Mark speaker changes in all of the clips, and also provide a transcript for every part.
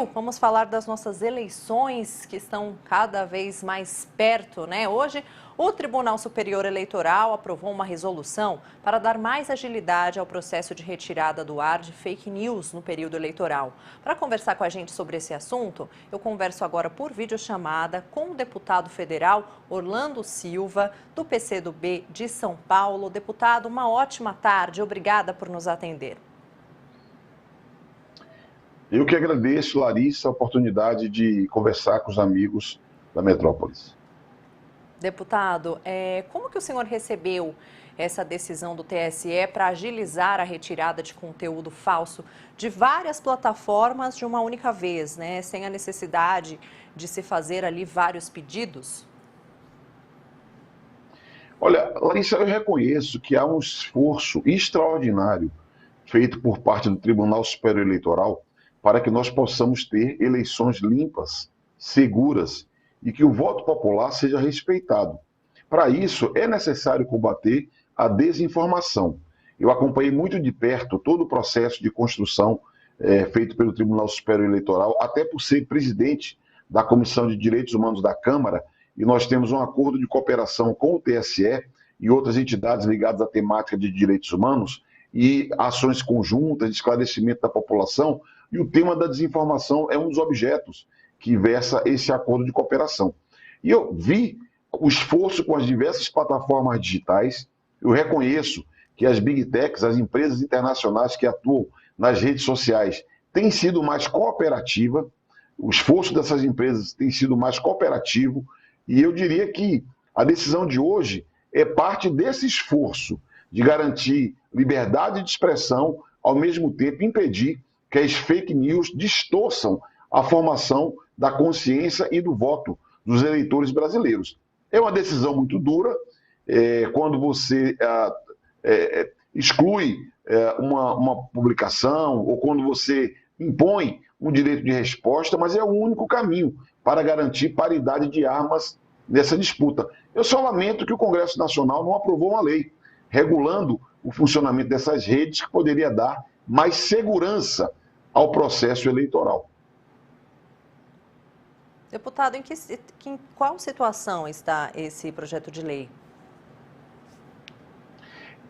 Speaker 1: Vamos falar das nossas eleições que estão cada vez mais perto, né? Hoje, o Tribunal Superior Eleitoral aprovou uma resolução para dar mais agilidade ao processo de retirada do ar de fake news no período eleitoral. Para conversar com a gente sobre esse assunto, eu converso agora por videochamada com o deputado federal Orlando Silva, do PCdoB de São Paulo. Deputado, uma ótima tarde. Obrigada por nos atender.
Speaker 2: Eu que agradeço, Larissa, a oportunidade de conversar com os amigos da Metrópolis.
Speaker 1: Deputado, como que o senhor recebeu essa decisão do TSE para agilizar a retirada de conteúdo falso de várias plataformas de uma única vez, né? Sem a necessidade de se fazer ali vários pedidos?
Speaker 2: Olha, Larissa, eu reconheço que há um esforço extraordinário feito por parte do Tribunal Superior Eleitoral para que nós possamos ter eleições limpas, seguras e que o voto popular seja respeitado. Para isso, é necessário combater a desinformação. Eu acompanhei muito de perto todo o processo de construção feito pelo Tribunal Superior Eleitoral, até por ser presidente da Comissão de Direitos Humanos da Câmara, e nós temos um acordo de cooperação com o TSE e outras entidades ligadas à temática de direitos humanos e ações conjuntas de esclarecimento da população. E o tema da desinformação é um dos objetos que versa esse acordo de cooperação. E eu vi o esforço com as diversas plataformas digitais. Eu reconheço que as Big Techs, as empresas internacionais que atuam nas redes sociais, têm sido mais cooperativas. O esforço dessas empresas tem sido mais cooperativo. E eu diria que a decisão de hoje é parte desse esforço de garantir liberdade de expressão, ao mesmo tempo impedir que as fake news distorçam a formação da consciência e do voto dos eleitores brasileiros. É uma decisão muito dura, quando você exclui uma publicação ou quando você impõe um direito de resposta, mas é o único caminho para garantir paridade de armas nessa disputa. Eu só lamento que o Congresso Nacional não aprovou uma lei regulando o funcionamento dessas redes que poderia dar mais segurança ao processo eleitoral.
Speaker 1: Deputado, em qual situação está esse projeto de lei?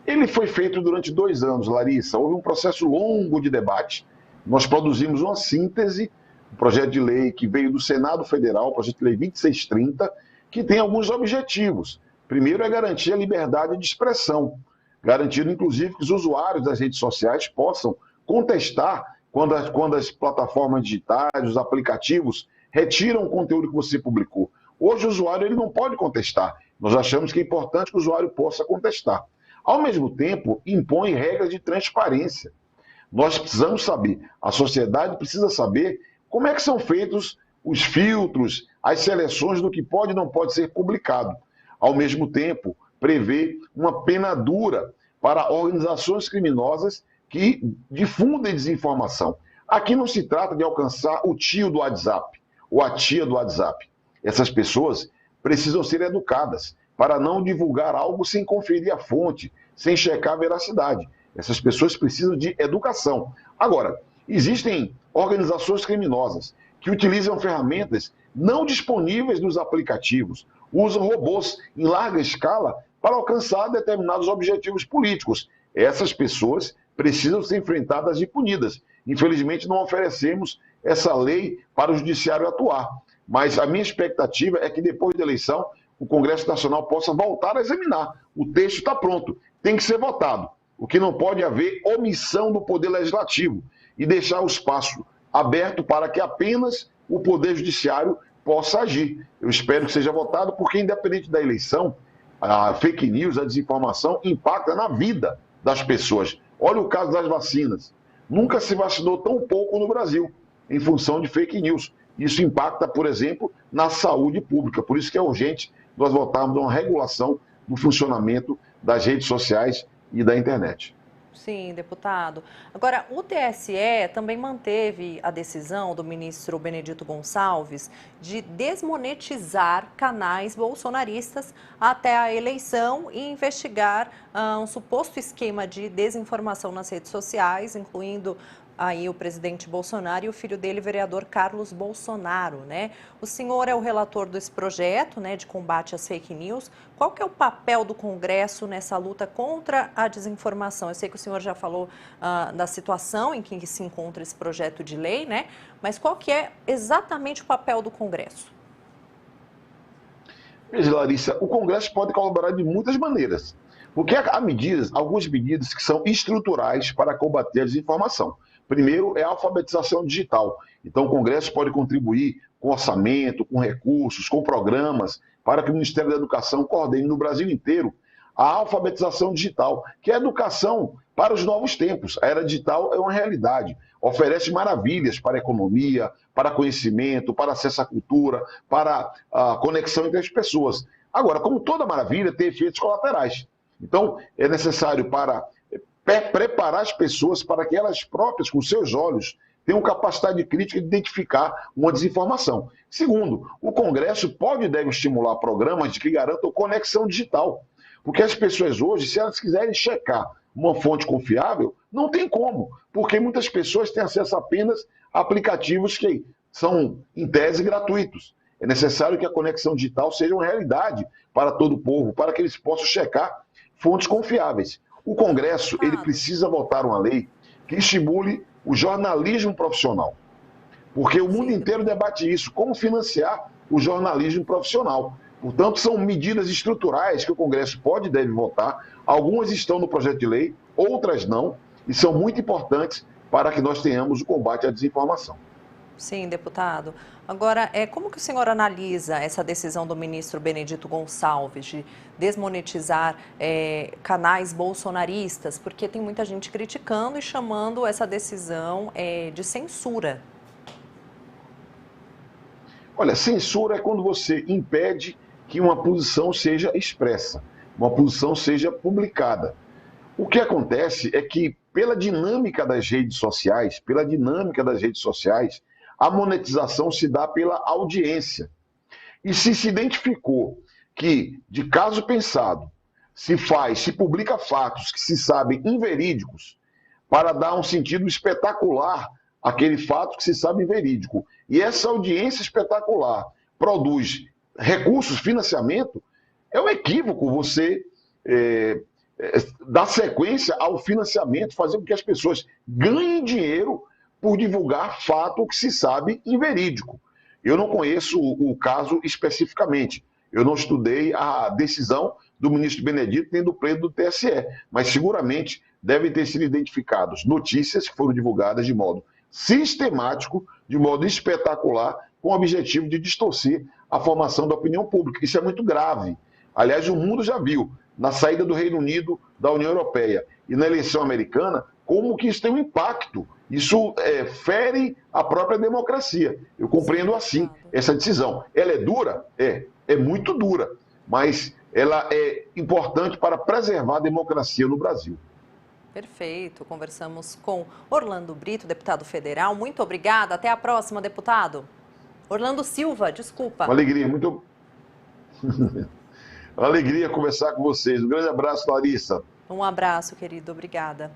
Speaker 2: Ele foi feito durante 2 anos, Larissa. Houve um processo longo de debate. Nós produzimos uma síntese, um projeto de lei que veio do Senado Federal, o projeto de lei 2630, que tem alguns objetivos. Primeiro é garantir a liberdade de expressão, garantindo inclusive que os usuários das redes sociais possam contestar quando as plataformas digitais, os aplicativos, retiram o conteúdo que você publicou. Hoje o usuário ele não pode contestar. Nós achamos que é importante que o usuário possa contestar. Ao mesmo tempo, impõe regras de transparência. Nós precisamos saber, a sociedade precisa saber como é que são feitos os filtros, as seleções do que pode e não pode ser publicado. Ao mesmo tempo, prevê uma pena dura para organizações criminosas que difundem desinformação. Aqui não se trata de alcançar o tio do WhatsApp ou a tia do WhatsApp. Essas pessoas precisam ser educadas para não divulgar algo sem conferir a fonte, sem checar a veracidade. Essas pessoas precisam de educação. Agora, existem organizações criminosas que utilizam ferramentas não disponíveis nos aplicativos, usam robôs em larga escala para alcançar determinados objetivos políticos. Essas pessoas precisam ser enfrentadas e punidas. Infelizmente, não oferecemos essa lei para o judiciário atuar. Mas a minha expectativa é que depois da eleição, o Congresso Nacional possa voltar a examinar. O texto está pronto, tem que ser votado. O que não pode haver omissão do Poder Legislativo e deixar o espaço aberto para que apenas o Poder Judiciário possa agir. Eu espero que seja votado, porque independente da eleição, a fake news, a desinformação impacta na vida das pessoas. Olha o caso das vacinas. Nunca se vacinou tão pouco no Brasil, em função de fake news. Isso impacta, por exemplo, na saúde pública. Por isso que é urgente nós votarmos uma regulação do funcionamento das redes sociais e da internet.
Speaker 1: Sim, deputado. Agora, o TSE também manteve a decisão do ministro Benedito Gonçalves de desmonetizar canais bolsonaristas até a eleição e investigar um suposto esquema de desinformação nas redes sociais, incluindo aí o presidente Bolsonaro e o filho dele, vereador Carlos Bolsonaro, né? O senhor é o relator desse projeto, né, de combate às fake news. Qual que é o papel do Congresso nessa luta contra a desinformação? Eu sei que o senhor já falou da situação em que se encontra esse projeto de lei, né? Mas qual que é exatamente o papel do Congresso?
Speaker 2: Veja, Larissa, o Congresso pode colaborar de muitas maneiras, porque há algumas medidas que são estruturais para combater a desinformação. Primeiro é a alfabetização digital. Então, o Congresso pode contribuir com orçamento, com recursos, com programas, para que o Ministério da Educação coordene no Brasil inteiro a alfabetização digital, que é a educação para os novos tempos. A era digital é uma realidade, oferece maravilhas para a economia, para conhecimento, para acesso à cultura, para a conexão entre as pessoas. Agora, como toda maravilha, tem efeitos colaterais. Então, é necessário preparar as pessoas para que elas próprias, com seus olhos, tenham capacidade crítica de identificar uma desinformação. Segundo, o Congresso pode e deve estimular programas que garantam conexão digital. Porque as pessoas hoje, se elas quiserem checar uma fonte confiável, não tem como. Porque muitas pessoas têm acesso apenas a aplicativos que são, em tese, gratuitos. É necessário que a conexão digital seja uma realidade para todo o povo, para que eles possam checar fontes confiáveis. O Congresso ele precisa votar uma lei que estimule o jornalismo profissional. Porque o mundo inteiro debate isso, como financiar o jornalismo profissional. Portanto, são medidas estruturais que o Congresso pode e deve votar. Algumas estão no projeto de lei, outras não, e são muito importantes para que nós tenhamos o combate à desinformação.
Speaker 1: Sim, deputado. Agora, como que o senhor analisa essa decisão do ministro Benedito Gonçalves de desmonetizar canais bolsonaristas? Porque tem muita gente criticando e chamando essa decisão de censura.
Speaker 2: Olha, censura é quando você impede que uma posição seja expressa, uma posição seja publicada. O que acontece é que, pela dinâmica das redes sociais, a monetização se dá pela audiência. E se identificou que, de caso pensado, se publica fatos que se sabem inverídicos para dar um sentido espetacular àquele fato que se sabe inverídico. E essa audiência espetacular produz recursos, financiamento, é um equívoco você dar sequência ao financiamento, fazer com que as pessoas ganhem dinheiro por divulgar fato que se sabe inverídico. Eu não conheço o caso especificamente, eu não estudei a decisão do ministro Benedito nem do pleno do TSE, mas seguramente devem ter sido identificadas notícias que foram divulgadas de modo sistemático, de modo espetacular, com o objetivo de distorcer a formação da opinião pública. Isso é muito grave. Aliás, o mundo já viu, na saída do Reino Unido da União Europeia e na eleição americana, como que isso tem um impacto. Isso fere a própria democracia. Eu compreendo assim essa decisão. Ela é dura? É muito dura, mas ela é importante para preservar a democracia no Brasil.
Speaker 1: Perfeito. Conversamos com Orlando Brito, deputado federal. Muito obrigada. Até a próxima, deputado. Orlando Silva, desculpa.
Speaker 2: Uma alegria, uma alegria conversar com vocês. Um grande abraço, Larissa.
Speaker 1: Um abraço, querido. Obrigada.